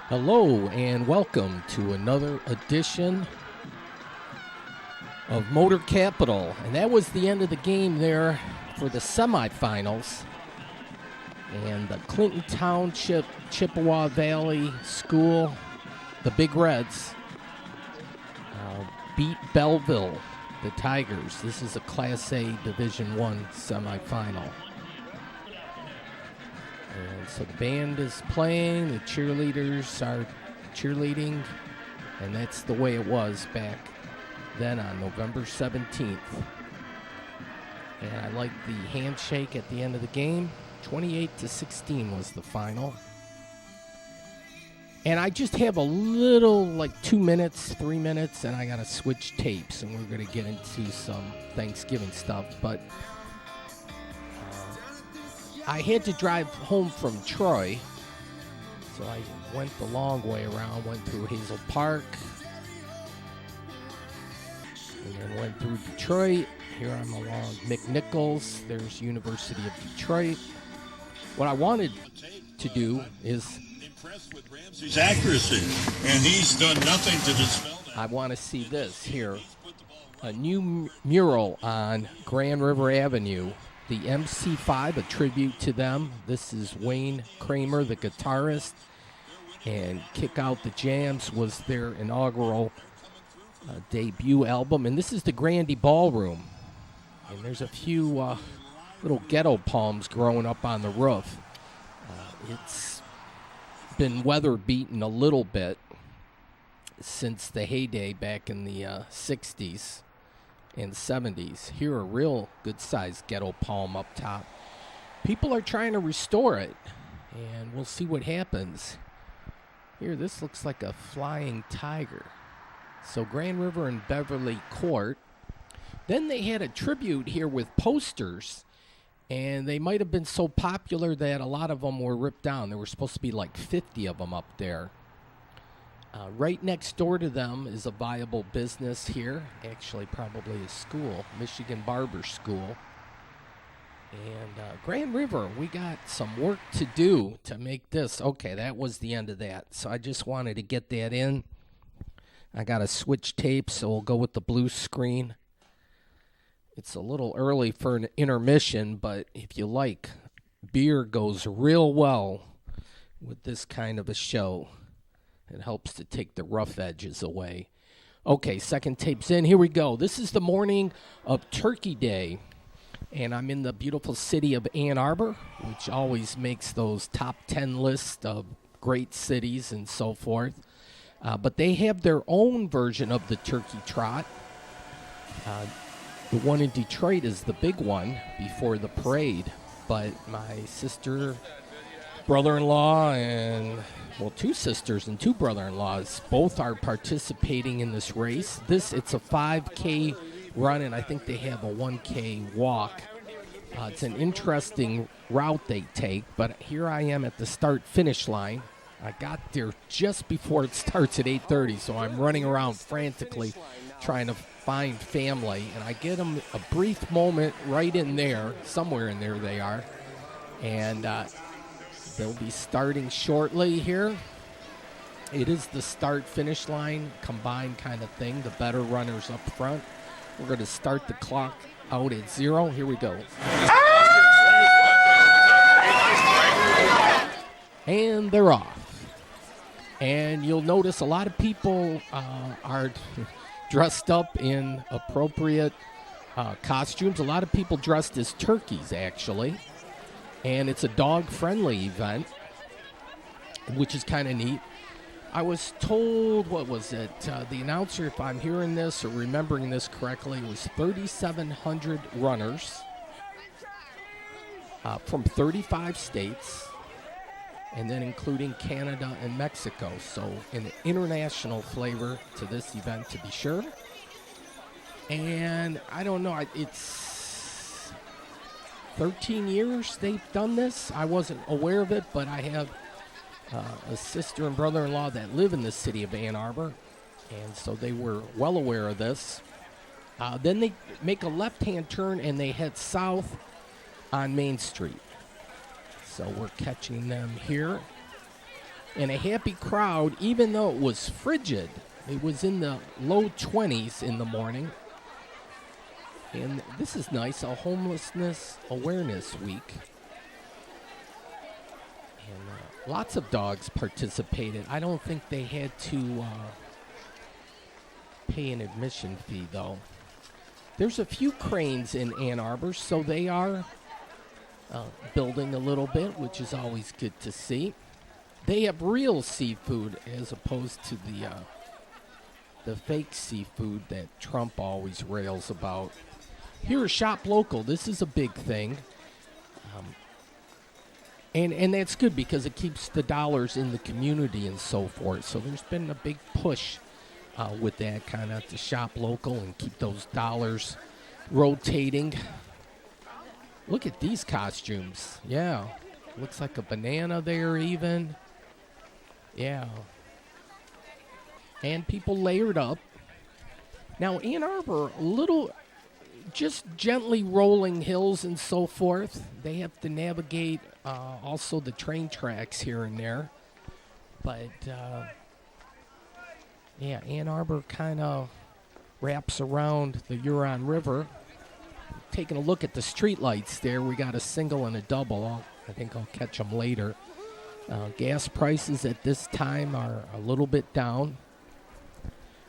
Hello and welcome to another edition of Motor Capital. And that was the end of the game there for the semifinals. And the Clinton Township, Chippewa Valley School, the Big Reds, beat Belleville, the Tigers. This is a Class A Division I semifinal. And so the band is playing, the cheerleaders are cheerleading, and that's the way it was back then on November 17th. And I like the handshake at the end of the game. 28-16 was the final. And I just have a little, 2 minutes, 3 minutes, and I got to switch tapes, and we're going to get into some Thanksgiving stuff. But I had to drive home from Troy, so I went the long way around, went through Hazel Park, and then went through Detroit. Here I'm along McNichols. There's University of Detroit. What I wanted to do is impressed with Ramsey's accuracy, and he's done nothing to dispel that. I want to see this here. A new mural on Grand River Avenue. The MC5, a tribute to them. This is Wayne Kramer, the guitarist, and Kick Out the Jams was their inaugural debut album. And this is the Grandy Ballroom. And there's a few little ghetto palms growing up on the roof. It's been weather beaten a little bit since the heyday back in the 60s. and 70s. Here, a real good-sized ghetto palm up top. People are trying to restore it, and we'll see what happens. Here, this looks like a flying tiger. So Grand River and Beverly Court. Then they had a tribute here with posters, and they might have been so popular that a lot of them were ripped down. There were supposed to be 50 of them up there. Right next door to them is a viable business here, actually probably a school, Michigan Barber School. And Grand River, we got some work to do to make this. Okay, that was the end of that. So I just wanted to get that in. I got to switch tapes, so we'll go with the blue screen. It's a little early for an intermission, but if you like, beer goes real well with this kind of a show. It helps to take the rough edges away. Okay, second tape's in. Here we go. This is the morning of Turkey Day, and I'm in the beautiful city of Ann Arbor, which always makes those top 10 lists of great cities and so forth. But they have their own version of the Turkey Trot. The one in Detroit is the big one before the parade. But my sister, brother-in-law, and two sisters and two brother-in-laws, both are participating in this race. It's a 5K run, and I think they have a 1K walk. It's an interesting route they take, but here I am at the start-finish line. I got there just before it starts at 8:30, so I'm running around frantically trying to find family, and I get them a brief moment right in there, somewhere in there they are, and they'll be starting shortly here. It is the start-finish line combined kind of thing. The better runners up front. We're going to start the clock out at 0. Here we go. And they're off. And you'll notice a lot of people are dressed up in appropriate costumes. A lot of people dressed as turkeys, actually. And it's a dog-friendly event, which is kind of neat. I was told, what was it? The announcer, if I'm hearing this or remembering this correctly, was 3,700 runners from 35 states, and then including Canada and Mexico. So an international flavor to this event, to be sure. And I don't know, it's 13 years they've done this. I wasn't aware of it, but I have a sister and brother-in-law that live in the city of Ann Arbor, and so they were well aware of this. Then they make a left-hand turn, and they head south on Main Street. So we're catching them here. and a happy crowd, even though it was frigid. It was in the low 20s in the morning. And this is nice, a homelessness awareness week. And lots of dogs participated. I don't think they had to pay an admission fee, though. There's a few cranes in Ann Arbor, so they are building a little bit, which is always good to see. They have real seafood as opposed to the fake seafood that Trump always rails about. Here, shop local. This is a big thing. And that's good because it keeps the dollars in the community and so forth. So there's been a big push with that kind of to shop local and keep those dollars rotating. Look at these costumes. Yeah. Looks like a banana there even. Yeah. And people layered up. Now, Ann Arbor, a little just gently rolling hills and so forth. They have to navigate also the train tracks here and there. But, yeah, Ann Arbor kind of wraps around the Huron River. Taking a look at the streetlights there, we got a single and a double. I think I'll catch them later. Gas prices at this time are a little bit down.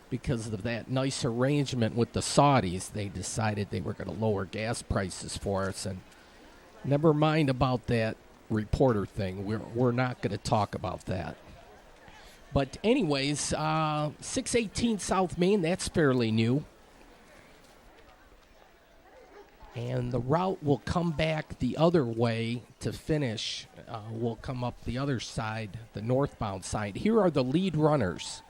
Because of that nice arrangement with the Saudis, they decided they were going to lower gas prices for us. And never mind about that reporter thing. We're not going to talk about that. But anyways, 618 South Main, that's fairly new. And the route will come back the other way to finish. We'll come up the other side, the northbound side. Here are the lead runners.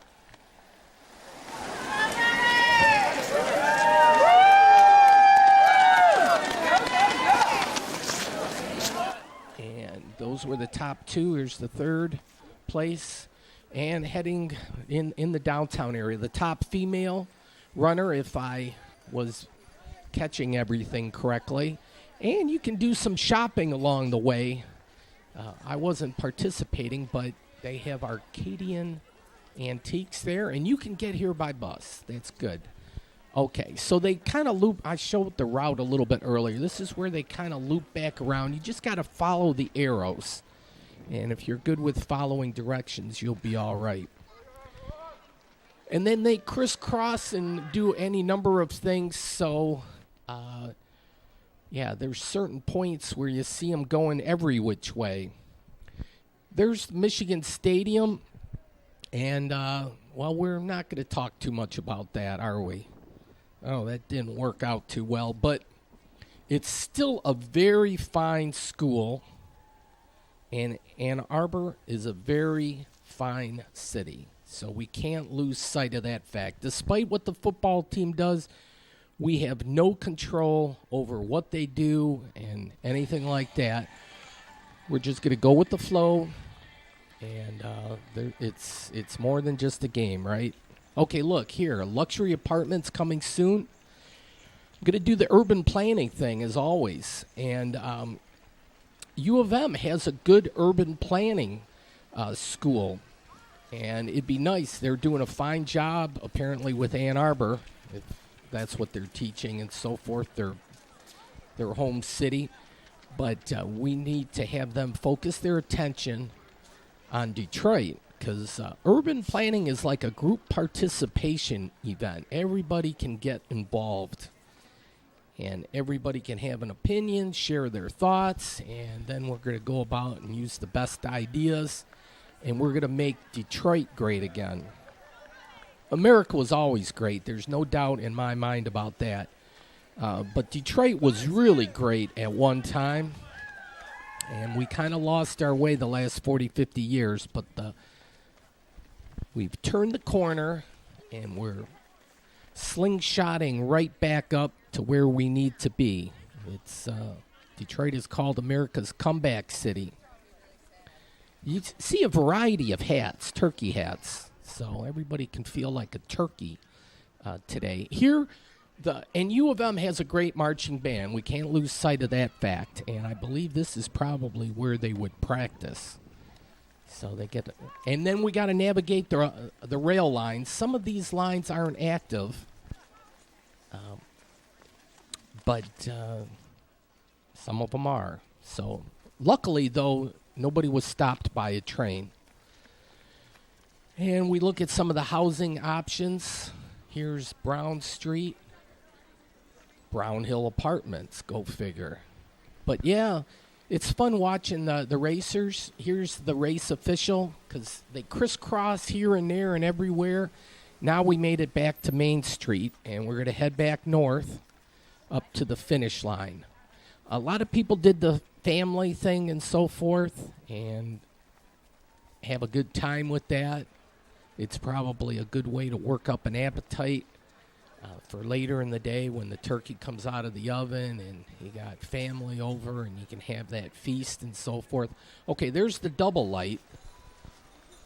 And those were the top two. Here's the third place. And heading in the downtown area, the top female runner, if I was catching everything correctly. And you can do some shopping along the way. I wasn't participating, but they have Arcadian Antiques there, and you can get here by bus. That's good. Okay, so they kind of loop. I showed the route a little bit earlier. This is where they kind of loop back around. You just got to follow the arrows. And if you're good with following directions, you'll be all right. And then they crisscross and do any number of things. So, yeah, there's certain points where you see them going every which way. There's Michigan Stadium. And, well, we're not going to talk too much about that, are we? Oh, that didn't work out too well. But it's still a very fine school. And Ann Arbor is a very fine city. So we can't lose sight of that fact. Despite what the football team does, we have no control over what they do and anything like that. We're just going to go with the flow. And it's more than just a game, right? Okay, look here. Luxury apartments coming soon. I'm going to do the urban planning thing as always. And U of M has a good urban planning school. And it'd be nice. They're doing a fine job, apparently, with Ann Arbor, if that's what they're teaching and so forth, their home city. But we need to have them focus their attention on Detroit, because urban planning is like a group participation event. Everybody can get involved, and everybody can have an opinion, share their thoughts, and then we're going to go about and use the best ideas, and we're going to make Detroit great again. America was always great. There's no doubt in my mind about that. But Detroit was really great at one time. And we kind of lost our way the last 40, 50 years, but we've turned the corner, and we're slingshotting right back up to where we need to be. It's Detroit is called America's comeback city. You see a variety of hats, turkey hats, so everybody can feel like a turkey today. Here, and U of M has a great marching band. We can't lose sight of that fact. And I believe this is probably where they would practice. So they get, and then we got to navigate the rail lines. Some of these lines aren't active, but some of them are. So luckily, though, nobody was stopped by a train. And we look at some of the housing options. Here's Brown Street, Brown Hill Apartments, go figure. But yeah, it's fun watching the racers. Here's the race official, because they crisscross here and there and everywhere. Now we made it back to Main Street, and we're going to head back north up to the finish line. A lot of people did the family thing and so forth, and have a good time with that. It's probably a good way to work up an appetite for later in the day when the turkey comes out of the oven and you got family over and you can have that feast and so forth. Okay, there's the double light.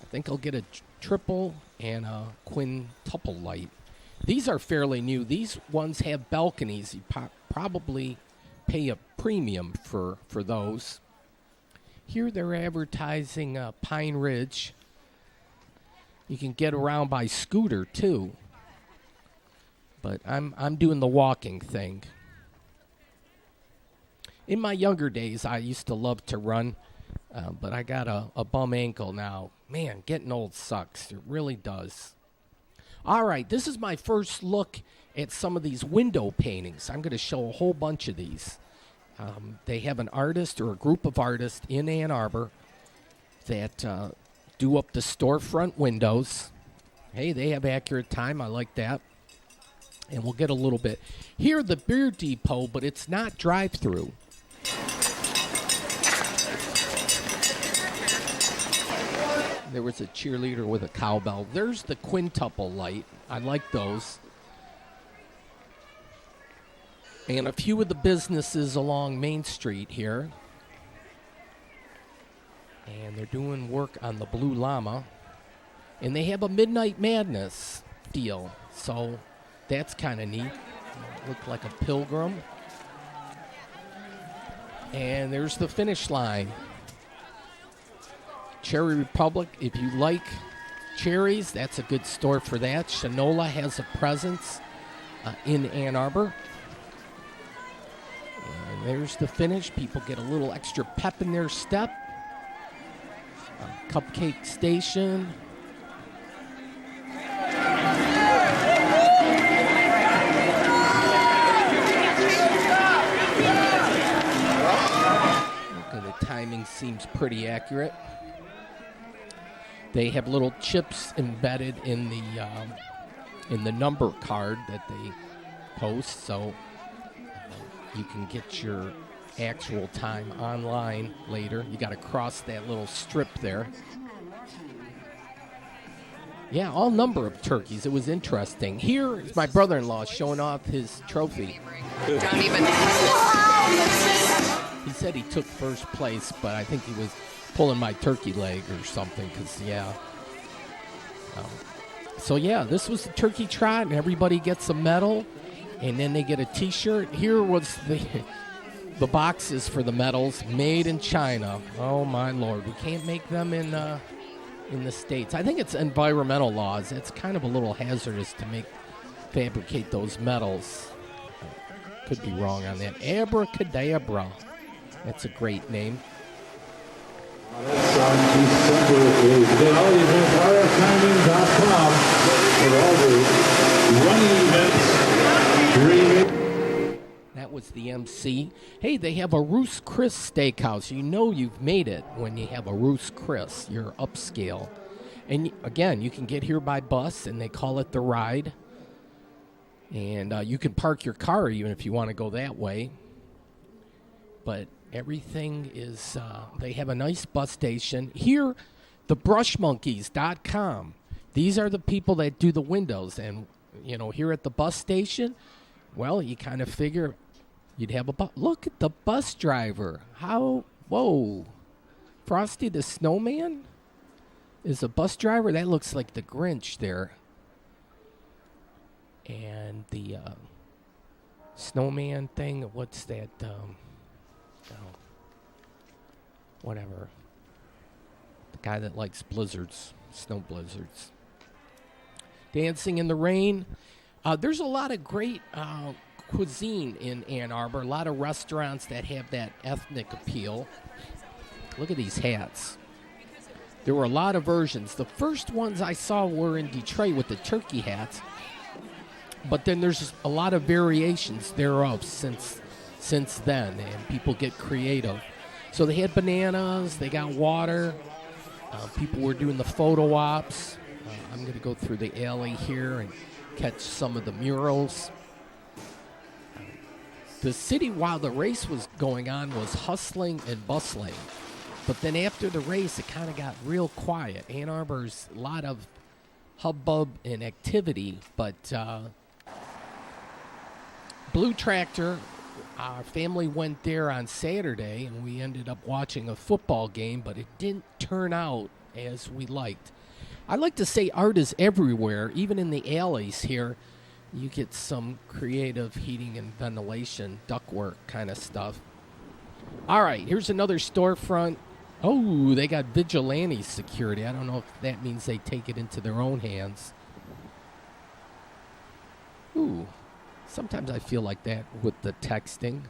I think I'll get a triple and a quintuple light. These are fairly new. These ones have balconies. You probably pay a premium for those. Here they're advertising Pine Ridge. You can get around by scooter too. But I'm doing the walking thing. In my younger days, I used to love to run, but I got a bum ankle now. Man, getting old sucks. It really does. All right, this is my first look at some of these window paintings. I'm going to show a whole bunch of these. They have an artist or a group of artists in Ann Arbor that do up the storefront windows. Hey, they have accurate time. I like that. And we'll get a little bit. Here, the Beer Depot, but it's not drive-through. There was a cheerleader with a cowbell. There's the quintuple light. I like those. And a few of the businesses along Main Street here. And they're doing work on the Blue Llama. And they have a Midnight Madness deal. So that's kind of neat. Look like a pilgrim. And there's the finish line. Cherry Republic, if you like cherries, that's a good store for that. Shinola has a presence in Ann Arbor. And there's the finish. People get a little extra pep in their step. Cupcake Station. Okay, the timing seems pretty accurate. They have little chips embedded in the number card that they post, so you can get your actual time online later. You got to cross that little strip there. Yeah, all number of turkeys. It was interesting. Here is my brother-in-law showing off his trophy. Don't even. He said he took first place, but I think he was pulling my turkey leg or something, because, yeah. So, yeah, this was the turkey trot, and everybody gets a medal, and then they get a T-shirt. Here was the boxes for the medals, made in China. Oh, my Lord. We can't make them in the States. I think it's environmental laws. It's kind of a little hazardous to fabricate those medals. Could be wrong on that. Abracadabra. That's a great name. Next on December is DenaliEventRFTiming.com for all the running events, dreaming. That was the MC. Hey, they have a Ruth's Chris Steakhouse. You know you've made it when you have a Ruth's Chris. You're upscale. And again, you can get here by bus, and they call it the ride. And you can park your car even if you want to go that way. But everything is, they have a nice bus station. Here, the brushmonkeys.com. These are the people that do the windows. And, you know, here at the bus station, well, you kind of figure you'd have a bus. Look at the bus driver. Whoa. Frosty the Snowman is a bus driver? That looks like the Grinch there. And the snowman thing, what's that? Whatever. The guy that likes blizzards, snow blizzards. Dancing in the Rain. There's a lot of great cuisine in Ann Arbor, a lot of restaurants that have that ethnic appeal. Look at these hats. There were a lot of versions. The first ones I saw were in Detroit with the turkey hats, but then there's a lot of variations thereof since then, and people get creative. So they had bananas, they got water, people were doing the photo ops. I'm going to go through the alley here and catch some of the murals. The city, while the race was going on, was hustling and bustling. But then after the race, it kind of got real quiet. Ann Arbor's a lot of hubbub and activity, but Blue Tractor, our family went there on Saturday, and we ended up watching a football game, but it didn't turn out as we liked. I like to say art is everywhere, even in the alleys here. You get some creative heating and ventilation, ductwork kind of stuff. All right, here's another storefront. Oh, they got vigilante security. I don't know if that means they take it into their own hands. Ooh, sometimes I feel like that with the texting.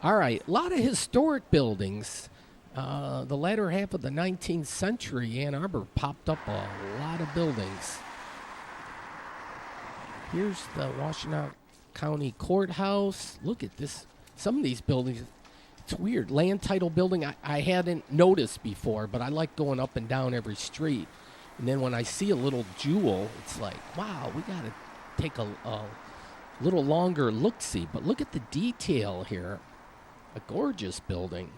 All right, a lot of historic buildings. The latter half of the 19th century, Ann Arbor popped up a lot of buildings. Here's the Washtenaw County Courthouse. Look at this. Some of these buildings, it's weird. Land title building I hadn't noticed before, but I like going up and down every street. And then when I see a little jewel, it's like, wow, we got to take a little longer look-see. But look at the detail here. A gorgeous building.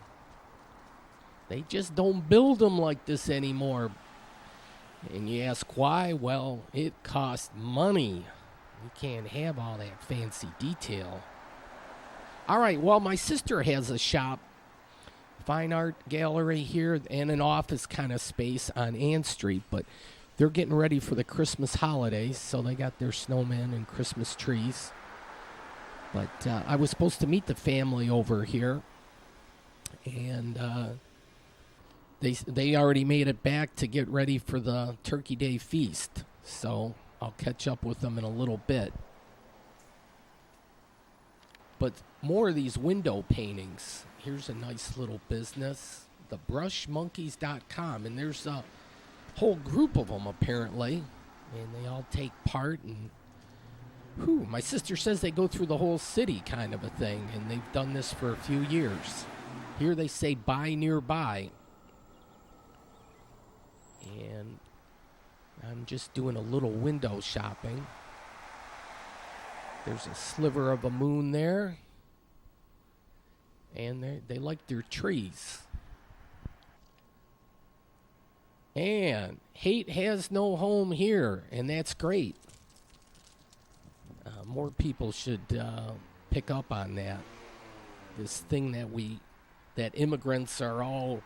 They just don't build them like this anymore. And you ask why? Well, it costs money. You can't have all that fancy detail. All right, well, my sister has a shop, fine art gallery here, and an office kind of space on Ann Street, but they're getting ready for the Christmas holidays, so they got their snowmen and Christmas trees. But I was supposed to meet the family over here, and they already made it back to get ready for the Turkey Day feast, so I'll catch up with them in a little bit. But more of these window paintings. Here's a nice little business, thebrushmonkeys.com, and there's a whole group of them apparently, and they all take part. And my sister says they go through the whole city kind of a thing, and they've done this for a few years. Here they say buy nearby, and I'm just doing a little window shopping. There's a sliver of a moon there. And they like their trees. And hate has no home here, and that's great. More people should pick up on that. This thing that immigrants are all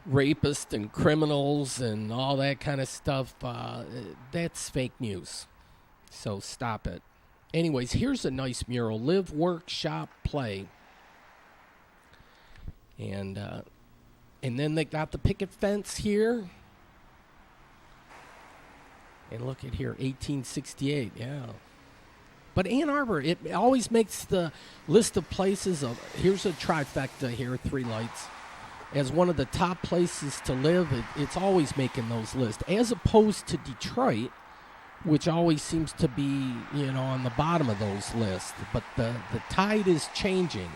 rapists and criminals and all that kind of stuff, that's fake news. So stop it. Anyways, here's a nice mural. Live, work, shop, play. And then they got the picket fence here. And look at here, 1868, yeah. But Ann Arbor, it always makes the list of places of, here's a trifecta here, 3 lights. As one of the top places to live, it's always making those lists. As opposed to Detroit, which always seems to be, on the bottom of those lists. But the tide is changing.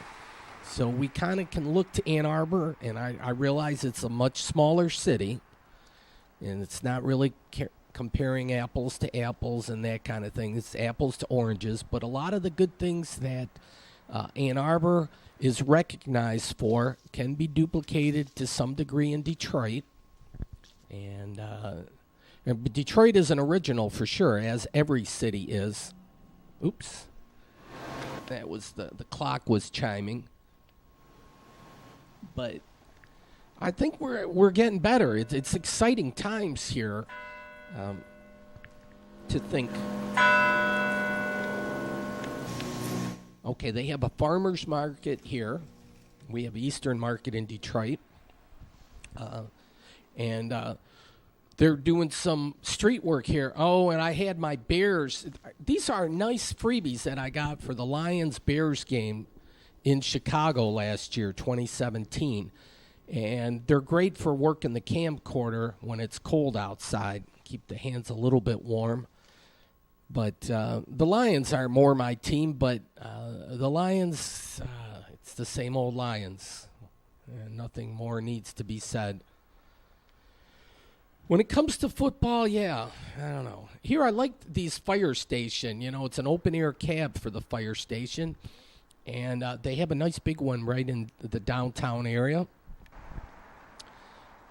So we kind of can look to Ann Arbor, and I realize it's a much smaller city, and it's not really comparing apples to apples and that kind of thing. It's apples to oranges. But a lot of the good things that Ann Arbor is recognized for can be duplicated to some degree in Detroit. And Detroit is an original for sure, as every city is. Oops. That was the clock was chiming. But I think we're getting better. It's exciting times here to think. Okay, they have a farmer's market here. We have Eastern Market in Detroit. And they're doing some street work here. Oh, and I had my Bears. These are nice freebies that I got for the Lions-Bears game in Chicago last year, 2017. And they're great for working the camcorder when it's cold outside. Keep the hands a little bit warm. But the Lions are more my team, but the Lions, it's the same old Lions. And nothing more needs to be said. When it comes to football, yeah, I don't know. Here I like these fire station. You know, it's an open-air cab for the fire station. And they have a nice big one right in the downtown area.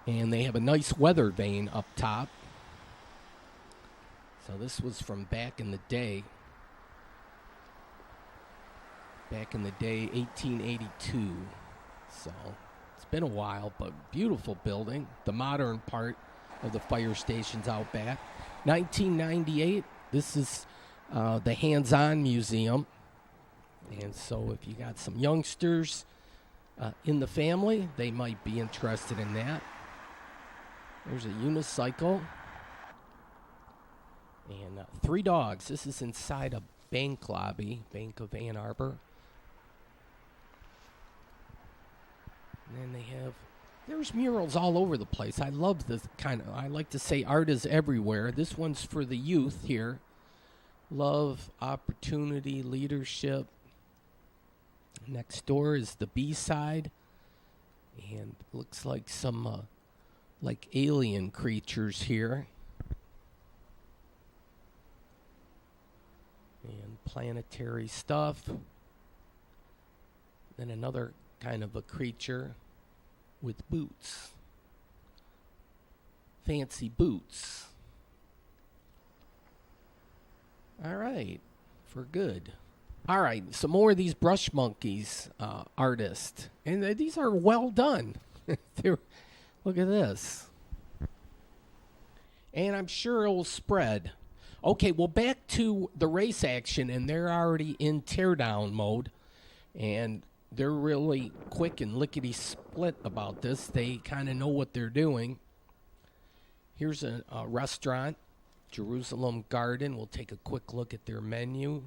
And they have a nice weather vane up top. So this was from back in the day. Back in the day, 1882. So it's been a while, but beautiful building. The modern part of the fire stations out back. 1998, this is the Hands-On Museum. And so if you got some youngsters in the family, they might be interested in that. There's a unicycle. And 3 dogs. This is inside a bank lobby, Bank of Ann Arbor. And then they have, there's murals all over the place. I love this kind of, I like to say art is everywhere. This one's for the youth here. Love, opportunity, leadership. Next door is the B-side. And looks like some like alien creatures here. And planetary stuff. Then another kind of a creature with boots. Fancy boots. All right. For good. All right. Some more of these brush monkeys artists. And these are well done. Look at this. And I'm sure it will spread. Okay, well, back to the race action, and they're already in teardown mode, and they're really quick and lickety-split about this. They kind of know what they're doing. Here's a restaurant, Jerusalem Garden. We'll take a quick look at their menu.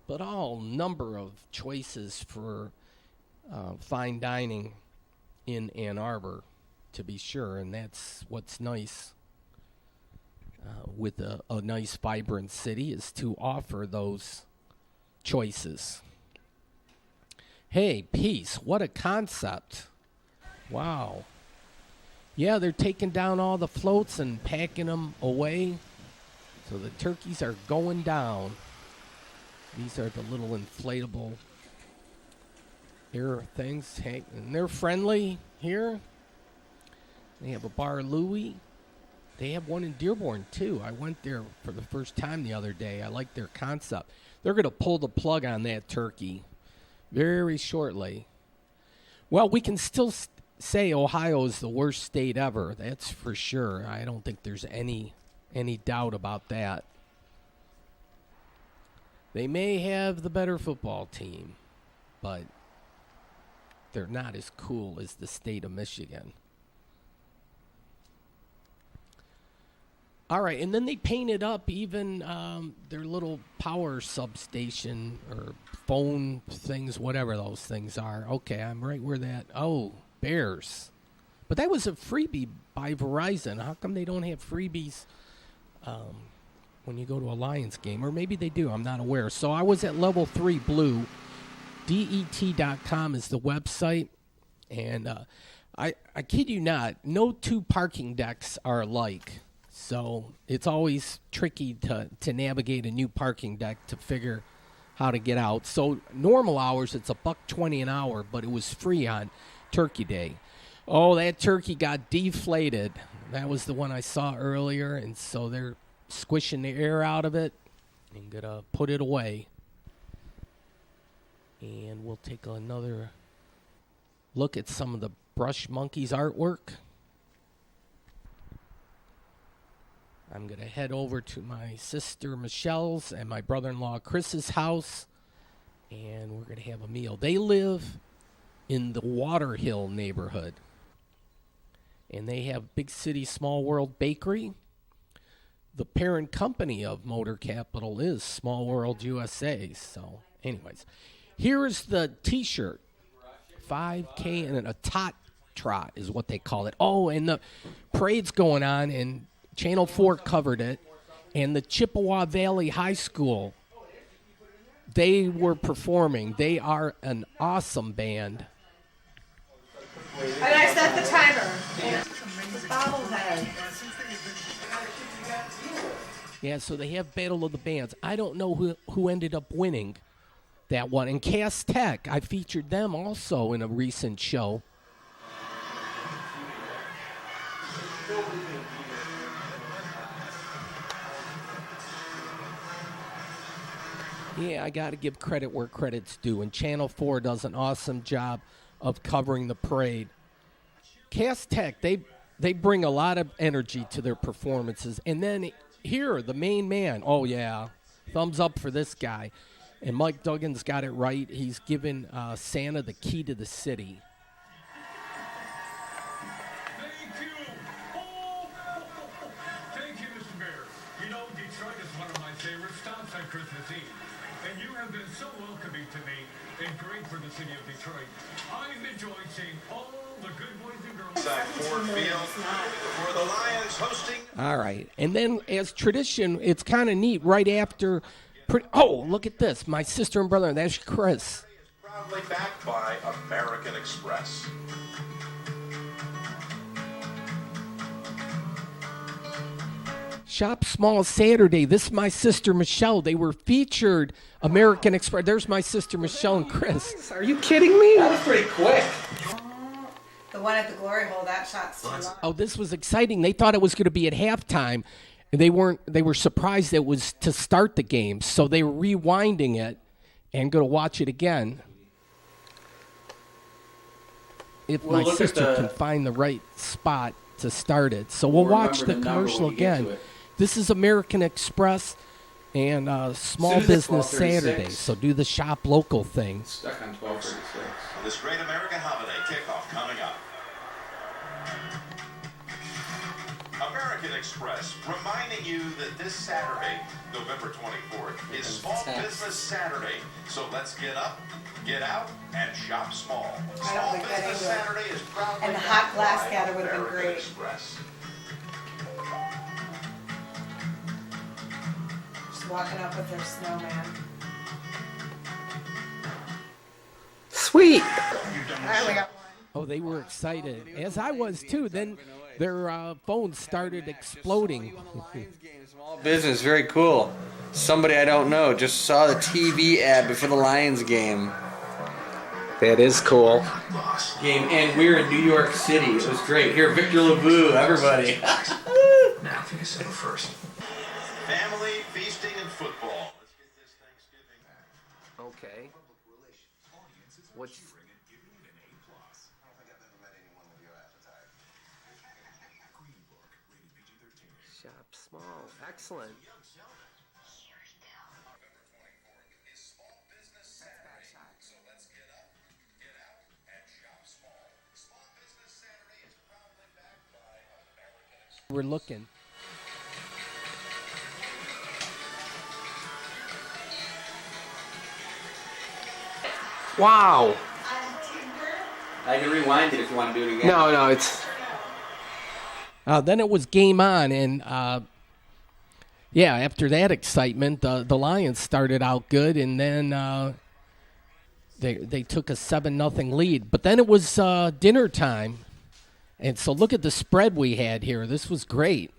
But all number of choices for fine dining in Ann Arbor, to be sure, and that's what's nice. With a nice, vibrant city is to offer those choices. Hey, peace. What a concept. Wow. Yeah, they're taking down all the floats and packing them away. So the turkeys are going down. These are the little inflatable air things. Hey, and they're friendly here. They have a Bar Louie. They have one in Dearborn, too. I went there for the first time the other day. I like their concept. They're going to pull the plug on that turkey very shortly. Well, we can still say Ohio is the worst state ever. That's for sure. I don't think there's any doubt about that. They may have the better football team, but they're not as cool as the state of Michigan. All right, and then they painted up even their little power substation or phone things, whatever those things are. Okay, I'm right where that. Oh, Bears. But that was a freebie by Verizon. How come they don't have freebies when you go to a Lions game? Or maybe they do. I'm not aware. So I was at Level 3 Blue. DET.com is the website. And I kid you not, no 2 parking decks are alike. So it's always tricky to navigate a new parking deck to figure how to get out. So normal hours, it's $1.20 an hour, but it was free on Turkey Day. Oh, that turkey got deflated. That was the one I saw earlier, and so they're squishing the air out of it and going to put it away. And we'll take another look at some of the Brush Monkeys artwork. I'm going to head over to my sister Michelle's and my brother-in-law Chris's house, and we're going to have a meal. They live in the Water Hill neighborhood. and they have Big City Small World Bakery. The parent company of Motor Capital is Small World USA. So, anyways, here's the T-shirt. 5K and a Trot is what they call it. Oh, and the parade's going on, and Channel 4 covered it. And the Chippewa Valley High School, they were performing. They are an awesome band. And I set the timer. The bobblehead. Yeah, so they have Battle of the Bands. I don't know who ended up winning that one. And Cass Tech, I featured them also in a recent show. Yeah, I got to give credit where credit's due. And Channel 4 does an awesome job of covering the parade. Cass Tech, they bring a lot of energy to their performances. And then here, the main man, oh, yeah, thumbs up for this guy. And Mike Duggan's got it right. He's given Santa the key to the city. Thank you. Oh, thank you, Mr. Mayor. You know, Detroit is one of my favorite stops on Christmas Eve. And you have been so welcoming to me and great for the city of Detroit. I've enjoyed seeing all the good boys and girls. Ford Field for the Lions hosting. All right. And then as tradition, it's kind of neat right after. Oh, look at this. My sister and brother, that's Chris. Proudly backed by American Express. Shop Small Saturday. This is my sister Michelle. They were featured American Express. There's my sister Michelle and Chris. Are you kidding me? That was pretty quick. The one at the glory hole, that shot's too long. Oh, this was exciting. They thought it was going to be at halftime. And they were surprised it was to start the game. So they were rewinding it and going to watch it again. If my sister can find the right spot to start it. So we'll watch the commercial again. This is American Express and Small Business Saturday. So do the shop local thing. Stuck on 12:36. This great American holiday kickoff coming up. American Express reminding you that this Saturday, November 24th, is Small Business Saturday. So let's get up, get out, and shop small. Small Business Saturday is proudly And the hot glass gather would have been American great. Express. Just walking up with their snowman. Sweet. All right, we got one. Oh, they were excited, as I was too. Then their phones started exploding. Small business, very cool. Somebody I don't know just saw the TV ad before the Lions game. That is cool. And we were in New York City. It was great. Here, Victor LeBou, everybody. Now, take a sip first. Family, feasting, and football. Let's get this Thanksgiving. Okay. What's Shop Small? Excellent. We're looking. Wow. I can rewind it if you want to do it again. No, it's. Then it was game on, and after that excitement, the Lions started out good, and then they took a 7-0 lead. But then it was dinner time, and so look at the spread we had here. This was great.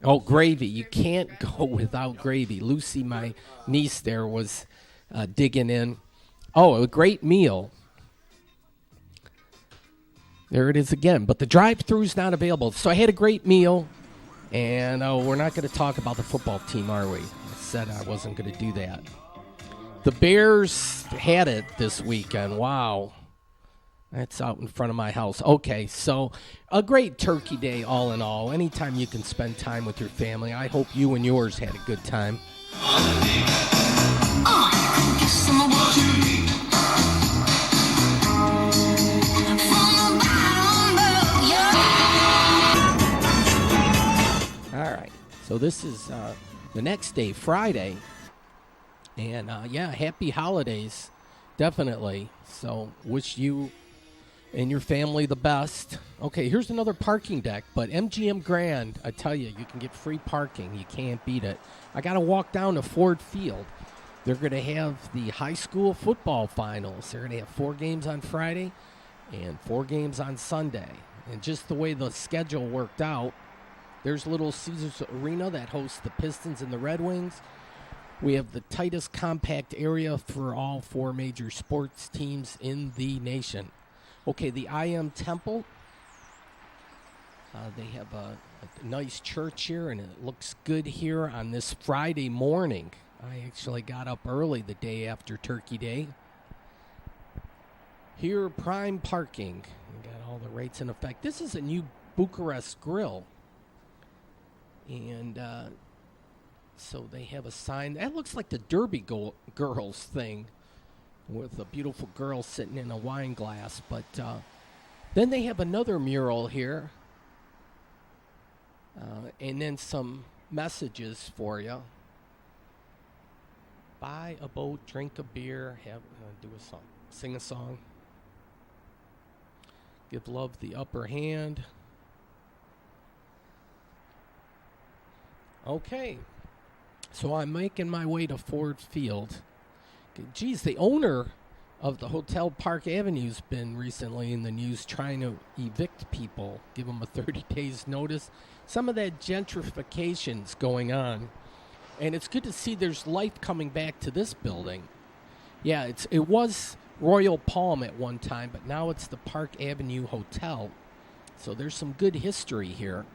Oh, gravy. You can't go without gravy. Lucy, my niece there, was digging in. Oh, a great meal. There it is again. But the drive-thru's not available. So I had a great meal, and we're not going to talk about the football team, are we? I said I wasn't going to do that. The Bears had it this weekend. Wow. That's out in front of my house. Okay, so a great turkey day all in all. Anytime you can spend time with your family. I hope you and yours had a good time. So this is the next day, Friday. And, yeah, happy holidays, definitely. So wish you and your family the best. Okay, here's another parking deck, but MGM Grand, I tell you, you can get free parking. You can't beat it. I got to walk down to Ford Field. They're going to have the high school football finals. They're going to have 4 games on Friday and 4 games on Sunday. And just the way the schedule worked out, there's Little Caesars Arena that hosts the Pistons and the Red Wings. We have the tightest compact area for all 4 major sports teams in the nation. Okay, the IM Temple. They have a nice church here, and it looks good here on this Friday morning. I actually got up early the day after Turkey Day. Here, prime parking. We got all the rates in effect. This is a new Bucharest grill. And so they have a sign. That looks like the Derby Girls thing with a beautiful girl sitting in a wine glass. But then they have another mural here. And then some messages for you. Buy a boat, drink a beer, do a song, sing a song. Give love the upper hand. Okay, so I'm making my way to Ford Field. Geez, the owner of the Hotel Park Avenue's been recently in the news trying to evict people, give them a 30 days notice. Some of that gentrification's going on. And it's good to see there's life coming back to this building. Yeah, it was Royal Palm at one time, but now it's the Park Avenue Hotel. So there's some good history here.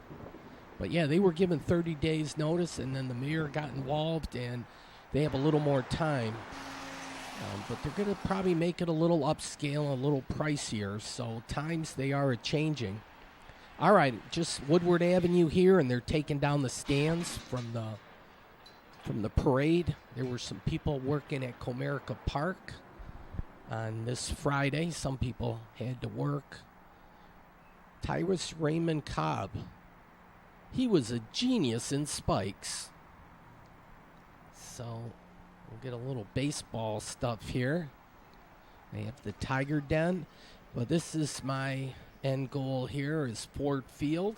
But yeah, they were given 30 days notice, and then the mayor got involved, and they have a little more time. But they're going to probably make it a little upscale, a little pricier. So times they are a-changing. All right, just Woodward Avenue here, and they're taking down the stands from the parade. There were some people working at Comerica Park on this Friday. Some people had to work. Tyrus Raymond Cobb. He was a genius in spikes. So we'll get a little baseball stuff here. They have the Tiger Den. But this is my end goal here is Ford Field.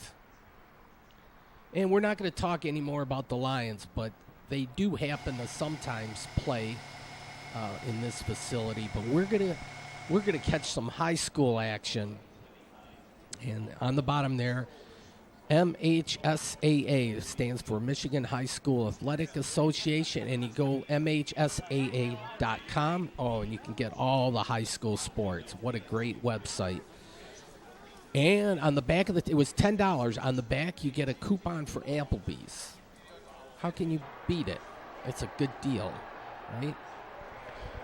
And we're not going to talk anymore about the Lions, but they do happen to sometimes play in this facility. But we're gonna catch some high school action. And on the bottom there, MHSAA stands for Michigan High School Athletic Association, and you go MHSAA.com. Oh, and you can get all the high school sports. What a great website. And on the back of it was $10. On the back, you get a coupon for Applebee's. How can you beat it? It's a good deal, right?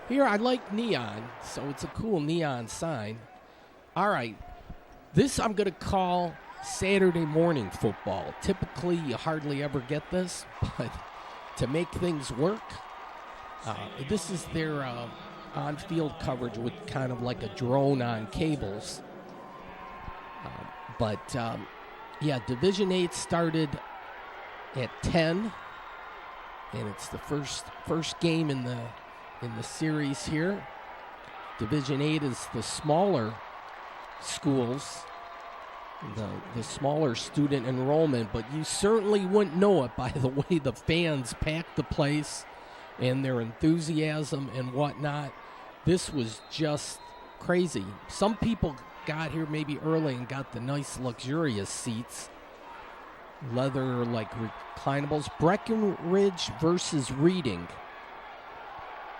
Here, I like neon, so it's a cool neon sign. All right, this I'm going to call Saturday morning football. Typically, you hardly ever get this, but to make things work, this is their on-field coverage with kind of like a drone on cables. Yeah, Division 8 started at 10, and it's the first game in the series here. Division 8 is the smaller schools, the smaller student enrollment, but you certainly wouldn't know it by the way the fans packed the place and their enthusiasm and whatnot. This was just crazy. Some people got here maybe early and got the nice luxurious seats, leather like reclinables. Breckenridge versus Reading.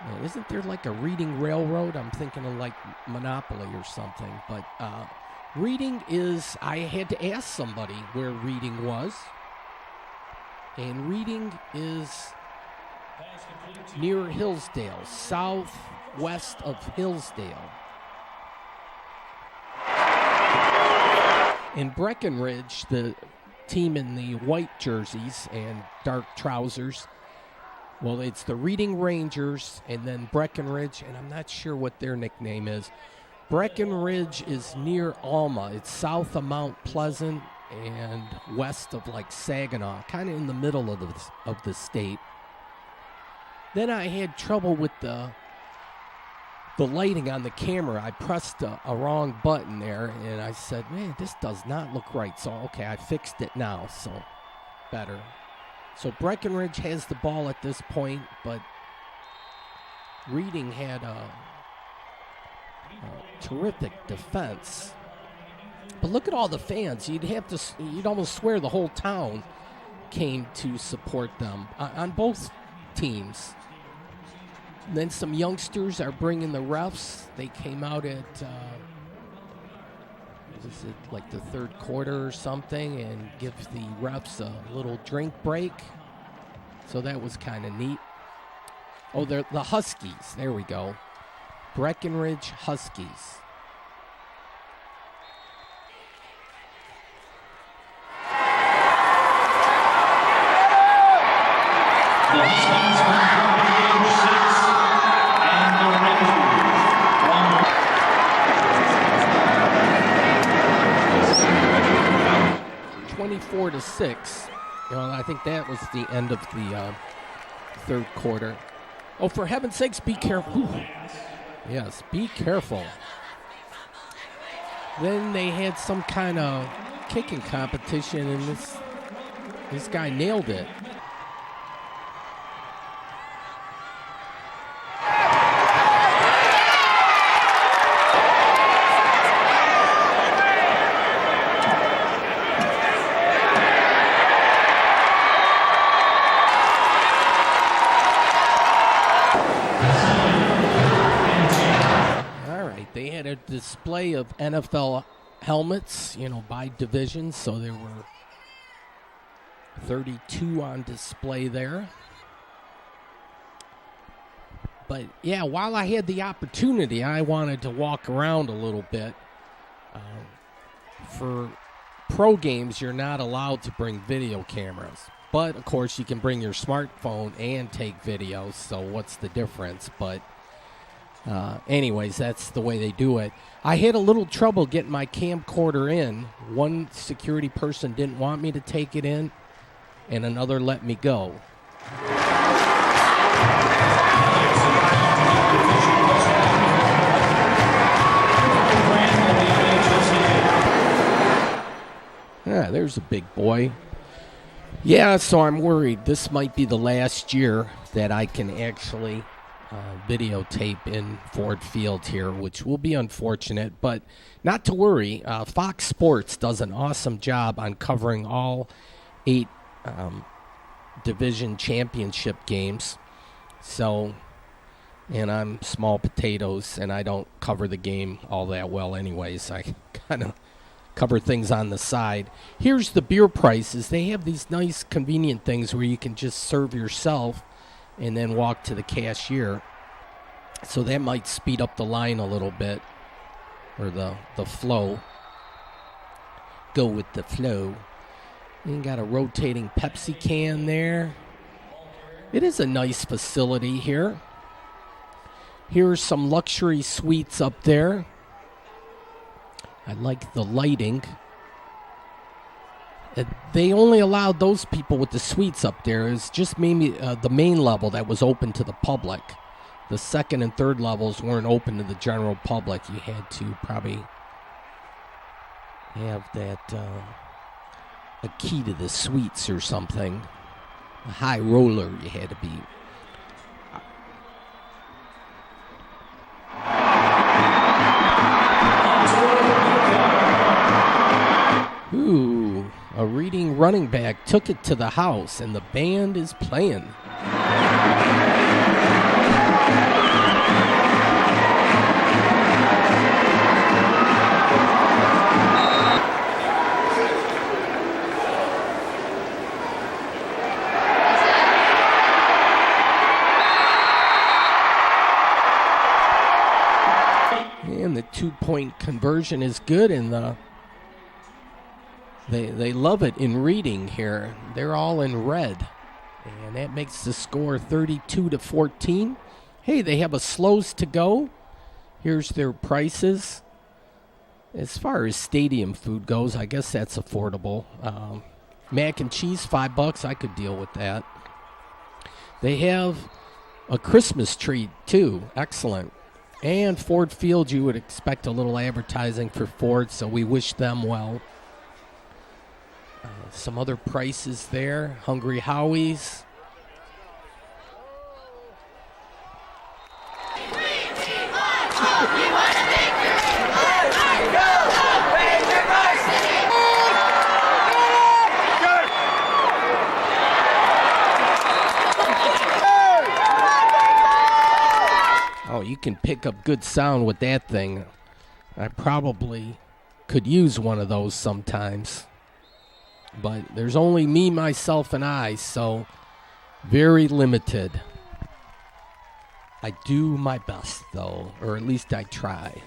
Now, isn't there like a Reading Railroad? I'm thinking of like Monopoly or something. But Reading is, I had to ask somebody where Reading was. And Reading is near Hillsdale, southwest of Hillsdale. In Breckenridge, the team in the white jerseys and dark trousers, well, it's the Reading Rangers, and then Breckenridge, and I'm not sure what their nickname is. Breckenridge is near Alma. It's south of Mount Pleasant, and west of like Saginaw, kind of in the middle of the state. Then I had trouble with the lighting on the camera. I pressed a wrong button there, and I said, man, this does not look right. So, okay, I fixed it now, so better. So Breckenridge has the ball at this point, but Reading had a terrific defense. But look at all the fans. You'd almost swear the whole town came to support them on both teams. And then some youngsters are bringing the refs. They came out at, was it like the third quarter or something, and give the refs a little drink break. So that was kind of neat. Oh, they're the Huskies. There we go. Breckenridge Huskies. The Huskies win from game 6, and the Rangers 24-6. I think that was the end of the third quarter. Oh, for heaven's sakes, be careful. Yes, be careful. Then they had some kind of kicking competition, and this guy nailed it. A display of NFL helmets, by division, so there were 32 on display there. But yeah, while I had the opportunity, I wanted to walk around a little bit. For pro games, you're not allowed to bring video cameras, but of course you can bring your smartphone and take videos, so what's the difference? But anyways, that's the way they do it. I had a little trouble getting my camcorder in. One security person didn't want me to take it in, and another let me go. There's a big boy. Yeah, so I'm worried. This might be the last year that I can actually videotape in Ford Field here, which will be unfortunate, but not to worry. Fox Sports does an awesome job on covering all 8 division championship games. So, and I'm small potatoes, and I don't cover the game all that well anyways. I kind of cover things on the side. Here's the beer prices. They have these nice convenient things where you can just serve yourself and then walk to the cashier. So that might speed up the line a little bit, or the flow. Go with the flow. You got a rotating Pepsi can there. It is a nice facility here. Here's some luxury suites up there. I like the lighting. They only allowed those people with the suites up there. It's just maybe the main level that was open to the public. The second and third levels weren't open to the general public. You had to probably have that a key to the suites or something. A high roller you had to be. Ooh, a Reading running back took it to the house, and the band is playing. And the 2-point conversion is good, and they love it in Reading here. They're all in red, and that makes the score 32-14. Hey, they have a slows to go. Here's their prices. As far as stadium food goes, I guess that's affordable. Mac and cheese, $5. I could deal with that. They have a Christmas tree, too. Excellent. And Ford Field, you would expect a little advertising for Ford, so we wish them well. Some other prices there. Hungry Howie's. Oh, you can pick up good sound with that thing. I probably could use one of those sometimes. But there's only me, myself, and I, so very limited. I do my best, though, or at least I try.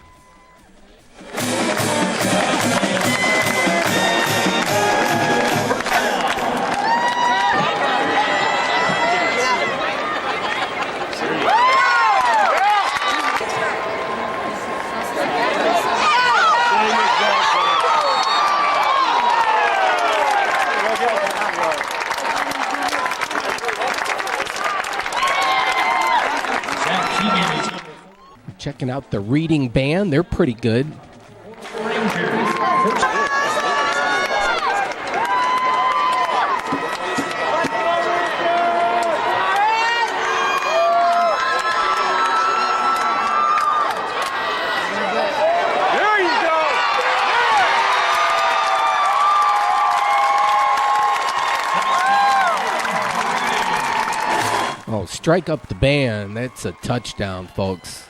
Checking out the Reading Band. They're pretty good. Oh, strike up the band. That's a touchdown, folks.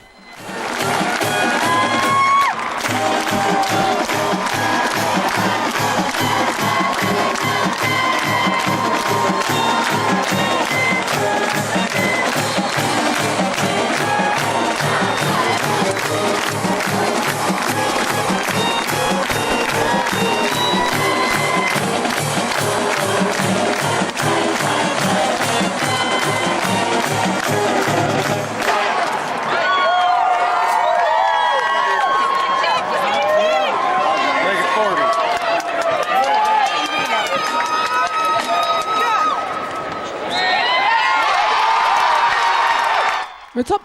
It's up,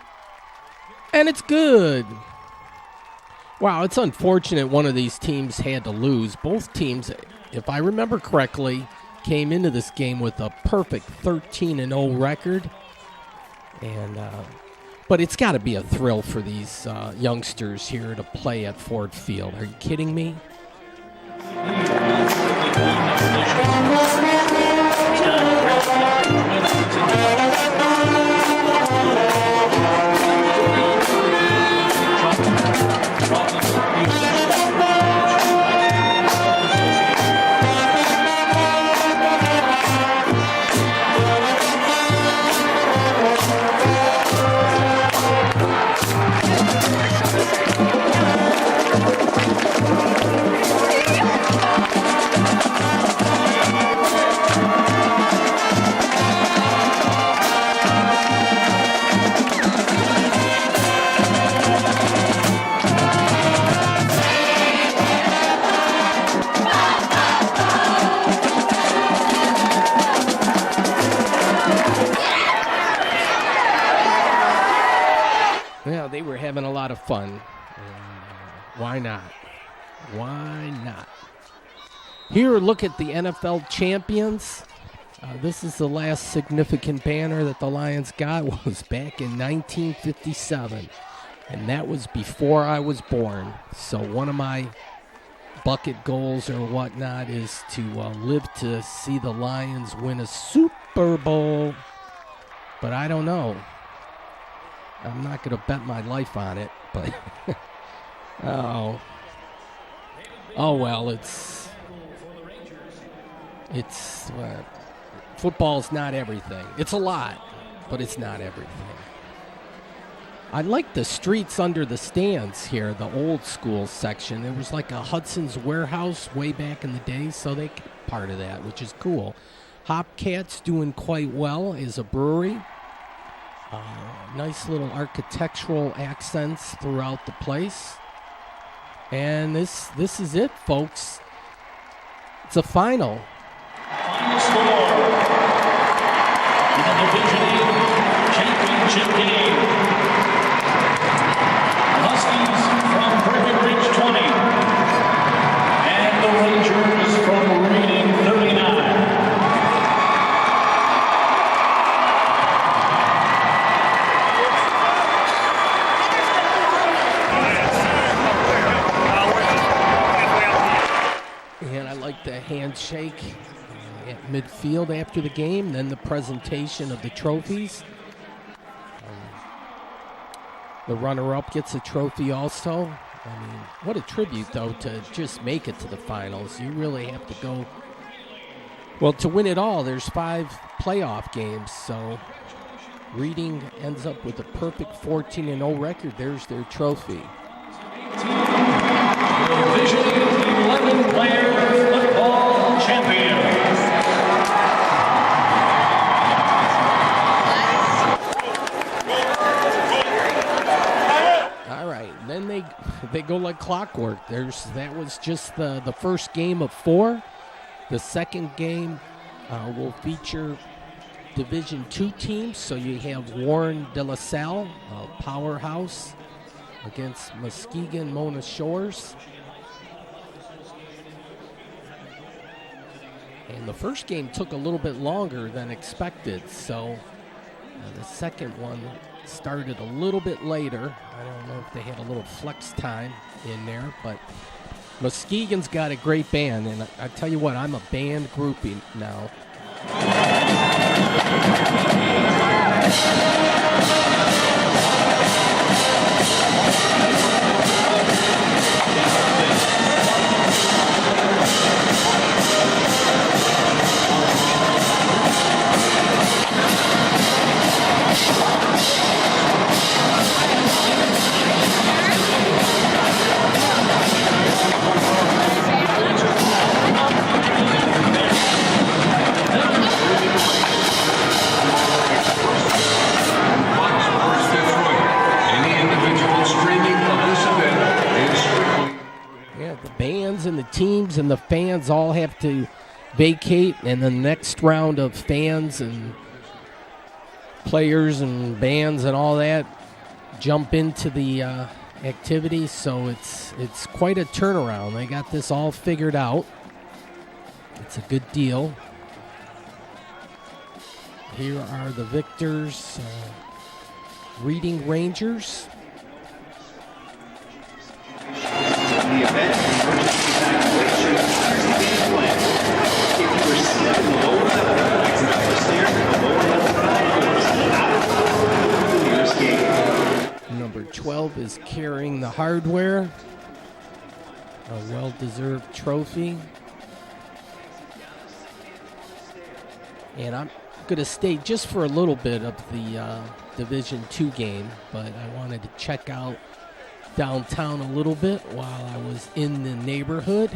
and it's good. Wow, it's unfortunate one of these teams had to lose. Both teams, if I remember correctly, came into this game with a perfect 13-0 record. But it's got to be a thrill for these youngsters here to play at Ford Field. Are you kidding me? They were having a lot of fun. Why not? Why not? Here, look at the NFL champions. This is the last significant banner that the Lions got was back in 1957. And that was before I was born. So one of my bucket goals or whatnot is to live to see the Lions win a Super Bowl. But I don't know. I'm not going to bet my life on it, but oh well, it's football's not everything. It's a lot, but it's not everything. I like the streets under the stands here, the old school section. There was like a Hudson's Warehouse way back in the day, so they kept part of that, which is cool. Hopcat's doing quite well as a brewery. Nice little architectural accents throughout the place. And this is it, folks. It's a final. Final score in the Division 8 championship game. The Huskies from Breckenridge 20 and the Rangers from Reading 39. And I like the handshake at midfield after the game, then the presentation of the trophies. The runner-up gets a trophy also. I mean, what a tribute, though, to just make it to the finals. You really have to go. Well, to win it all, there's 5 playoff games, so Reading ends up with a perfect 14-0 record. There's their trophy. Division 11-player football champion. All right, and then they go like clockwork. That was just the first game of 4. The second game will feature Division II teams. So you have Warren de La Salle, a powerhouse, against Muskegon Mona Shores. And the first game took a little bit longer than expected, so the second one started a little bit later. I don't know if they had a little flex time in there, but Muskegon's got a great band, and I tell you what, I'm a band groupie now. And the teams and the fans all have to vacate, and the next round of fans and players and bands and all that jump into the activity. So it's quite a turnaround. They got this all figured out. It's a good deal. Here are the victors, Reading Rangers. The event emergency evacuation plan. If you were seated in the lower level, exit upstairs in the lower level platforms out of the nearest gate. Number 12 is carrying the hardware. A well-deserved trophy. And I'm going to stay just for a little bit of the Division II game, but I wanted to check out downtown a little bit while I was in the neighborhood.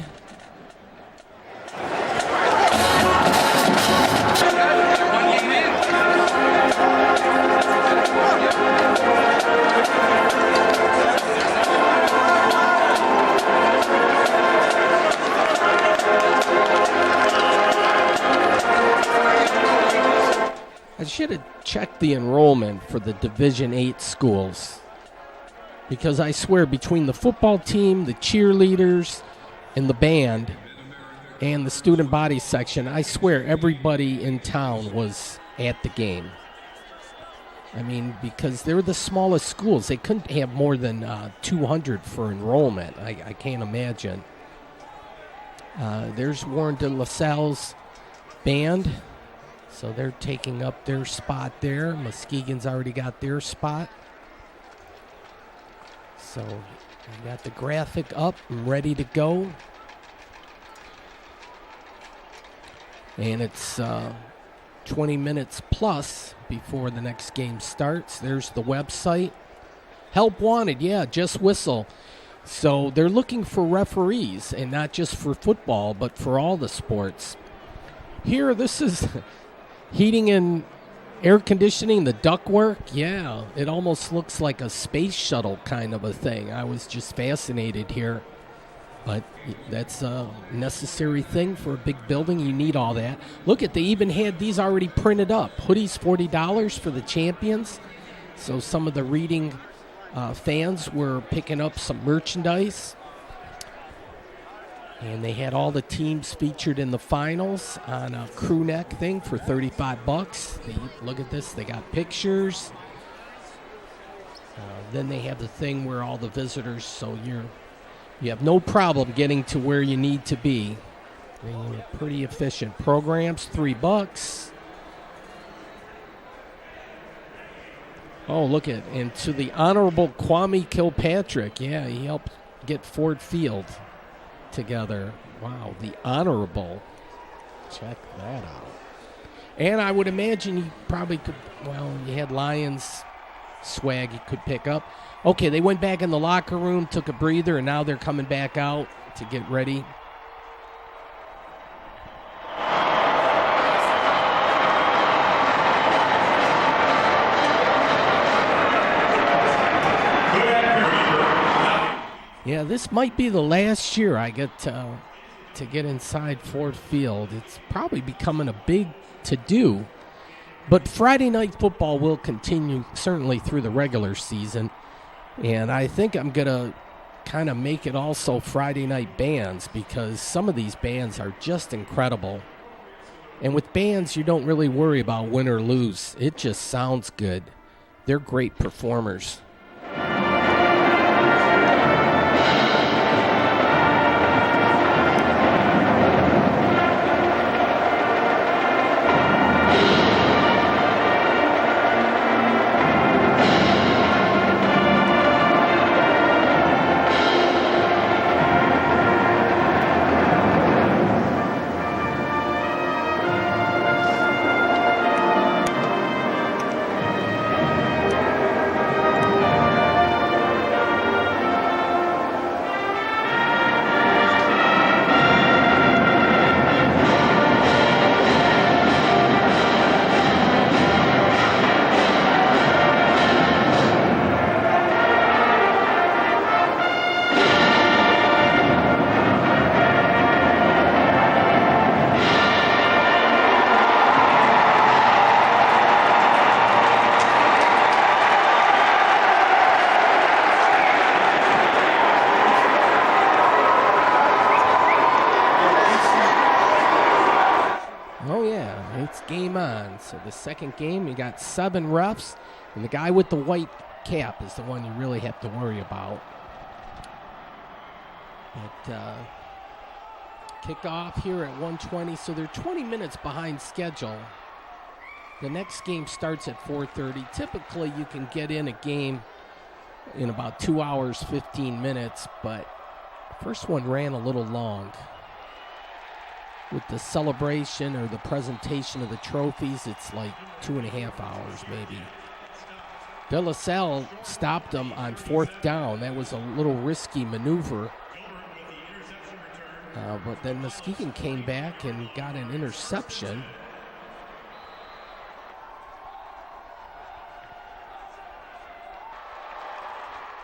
I should have checked the enrollment for the Division 8 schools, because I swear between the football team, the cheerleaders, and the band, and the student body section, I swear everybody in town was at the game. I mean, because they're the smallest schools. They couldn't have more than 200 for enrollment. I can't imagine. There's Warren de La Salle's band. So they're taking up their spot there. Muskegon's already got their spot. So we got the graphic up and ready to go. And it's 20 minutes plus before the next game starts. There's the website. Help wanted, yeah, just whistle. So they're looking for referees, and not just for football, but for all the sports. Here, this is heating and air conditioning, the ductwork. Yeah, it almost looks like a space shuttle kind of a thing. I was just fascinated here. But that's a necessary thing for a big building. You need all that. Look they even had these already printed up. Hoodies, $40 for the champions. So some of the reading fans were picking up some merchandise. And they had all the teams featured in the finals on a crew neck thing for $35. Look at this. They got pictures. Then they have the thing where all the visitors, so you have no problem getting to where you need to be. They're pretty efficient. Programs, $3. Oh, look at, and to the Honorable Kwame Kilpatrick. Yeah, he helped get Ford Field together. Wow, the Honorable. Check that out. And I would imagine you probably could, you had Lions swag you could pick up. Okay, they went back in the locker room, took a breather, and now they're coming back out to get ready. Yeah, this might be the last year I get to get inside Ford Field. It's probably becoming a big to-do. But Friday night football will continue certainly through the regular season. And I think I'm going to kind of make it also Friday night bands because some of these bands are just incredible. And with bands, you don't really worry about win or lose. It just sounds good. They're great performers. So the second game, you got 7 refs, and the guy with the white cap is the one you really have to worry about. But kickoff here at 1:20, so they're 20 minutes behind schedule. The next game starts at 4:30. Typically, you can get in a game in about 2 hours, 15 minutes, but the first one ran a little long. With the celebration or the presentation of the trophies, it's like 2.5 hours maybe. De La Salle stopped them on 4th down. That was a little risky maneuver. But then Muskegon came back and got an interception.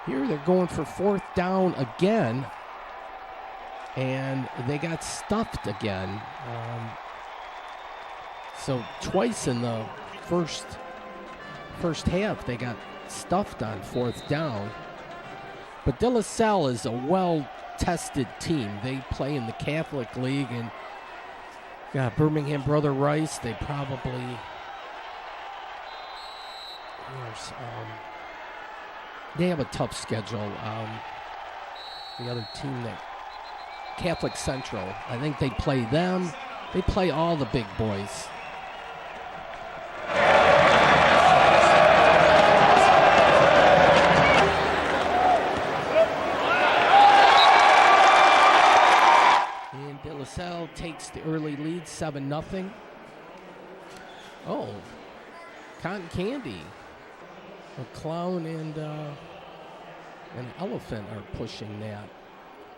Here they're going for 4th down again. And they got stuffed again. So twice in the first half, they got stuffed on 4th down. But De La Salle is a well-tested team. They play in the Catholic League, and got Birmingham Brother Rice. They probably they have a tough schedule. The other team that Catholic Central. I think they play them. They play all the big boys. And De La Salle takes the early lead, 7-0. Oh, Cotton Candy. A clown and an elephant are pushing that.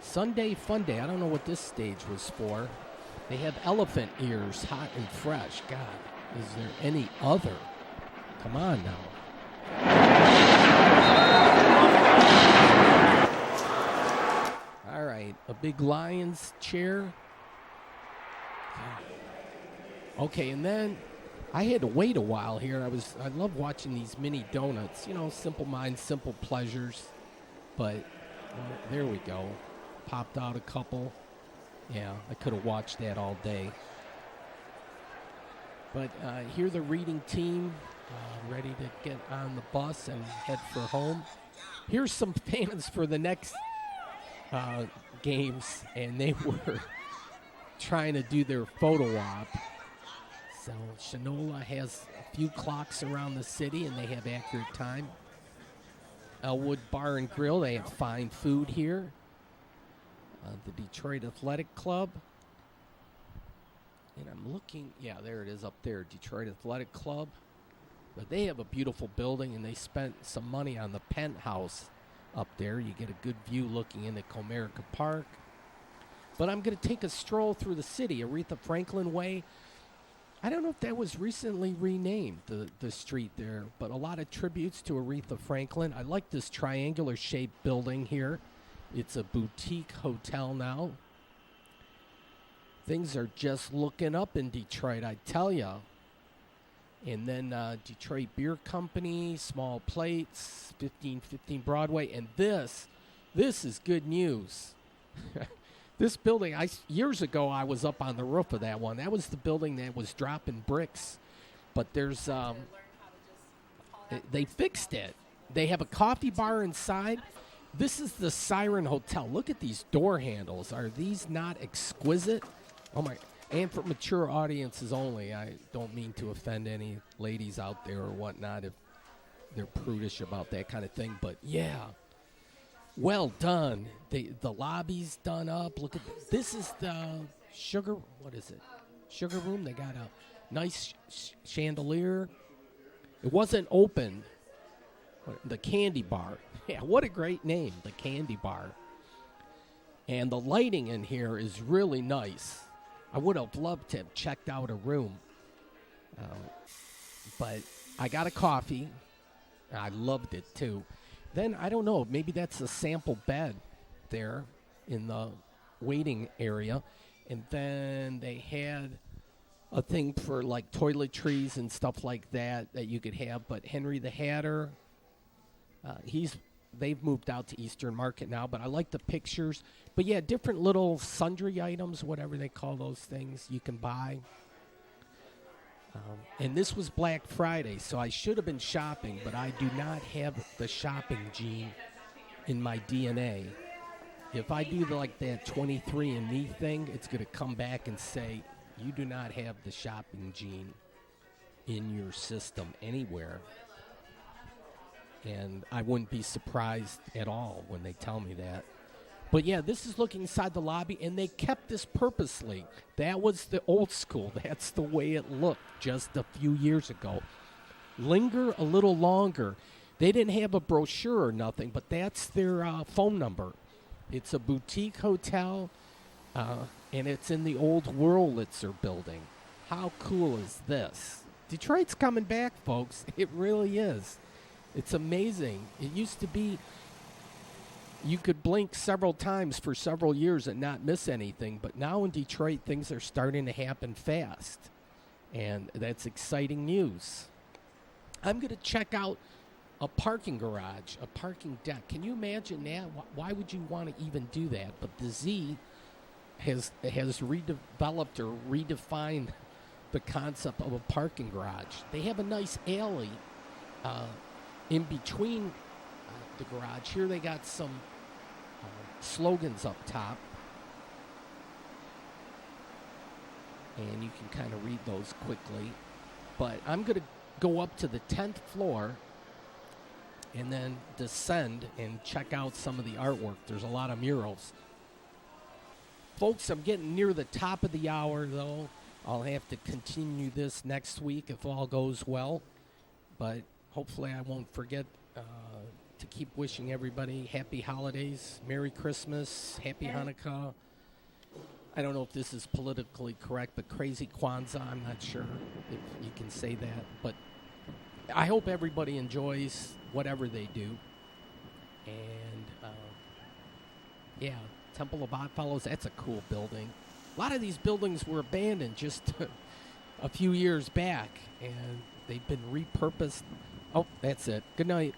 Sunday Fun Day. I don't know what this stage was for. They have elephant ears, hot and fresh. God, is there any other? Come on now. All right. a big Lions chair. Okay, and then I had to wait a while here. I love watching these mini donuts. You know, simple minds, simple pleasures. But there we go. Popped out a couple. Yeah, I could have watched that all day. But here the reading team ready to get on the bus and head for home. Here's some fans for the next games, and they were trying to do their photo op. So Shinola has a few clocks around the city, and they have accurate time. Elwood Bar and Grill, they have fine food here. The Detroit Athletic Club. And I'm looking, yeah, there it is up there, Detroit Athletic Club. But they have a beautiful building, and they spent some money on the penthouse up there. You get a good view looking into Comerica Park. But I'm going to take a stroll through the city, Aretha Franklin Way. I don't know if that was recently renamed, the street there, but a lot of tributes to Aretha Franklin. I like this triangular-shaped building here. It's a boutique hotel now. Things are just looking up in Detroit, I tell ya. And then Detroit Beer Company, Small Plates, 1515 Broadway. And this is good news. This building, years ago, I was up on the roof of that one. That was the building that was dropping bricks. But there's, they fixed it. They have a coffee bar inside. This is the Siren Hotel. Look at these door handles. Are these not exquisite? Oh, my. And for mature audiences only. I don't mean to offend any ladies out there or whatnot if they're prudish about that kind of thing. But, yeah. Well done. The lobby's done up. Look at this. This is the sugar. What is it? Sugar room. They got a nice chandelier. It wasn't open. The Candy Bar. Yeah, what a great name, the Candy Bar. And the lighting in here is really nice. I would have loved to have checked out a room. But I got a coffee. I loved it, too. Then, I don't know, maybe that's a sample bed there in the waiting area. And then they had a thing for, like, toiletries and stuff like that you could have. But Henry the Hatter, they've moved out to Eastern Market now, but I like the pictures. But, yeah, different little sundry items, whatever they call those things, you can buy. And this was Black Friday, so I should have been shopping, but I do not have the shopping gene in my DNA. If I do that 23andMe thing, it's going to come back and say, you do not have the shopping gene in your system anywhere. And I wouldn't be surprised at all when they tell me that. But, yeah, this is looking inside the lobby, and they kept this purposely. That was the old school. That's the way it looked just a few years ago. Linger a little longer. They didn't have a brochure or nothing, but that's their phone number. It's a boutique hotel, and it's in the old Wurlitzer building. How cool is this? Detroit's coming back, folks. It really is. It's amazing. It used to be you could blink several times for several years and not miss anything, but now in Detroit, things are starting to happen fast, and that's exciting news. I'm going to check out a parking garage, a parking deck. Can you imagine that? Why would you want to even do that? But the Z has redeveloped or redefined the concept of a parking garage. They have a nice alley in between the garage. Here they got some slogans up top, and you can kind of read those quickly. But I'm going to go up to the 10th floor and then descend and check out some of the artwork. There's a lot of murals. Folks, I'm getting near the top of the hour, though. I'll have to continue this next week if all goes well, but hopefully I won't forget to keep wishing everybody happy holidays, Merry Christmas, Happy Hanukkah. I don't know if this is politically correct, but crazy Kwanzaa, I'm not sure if you can say that. But I hope everybody enjoys whatever they do. And, yeah, Temple of Oddfellows. That's a cool building. A lot of these buildings were abandoned just a few years back, and they've been repurposed. Oh, that's it. Good night.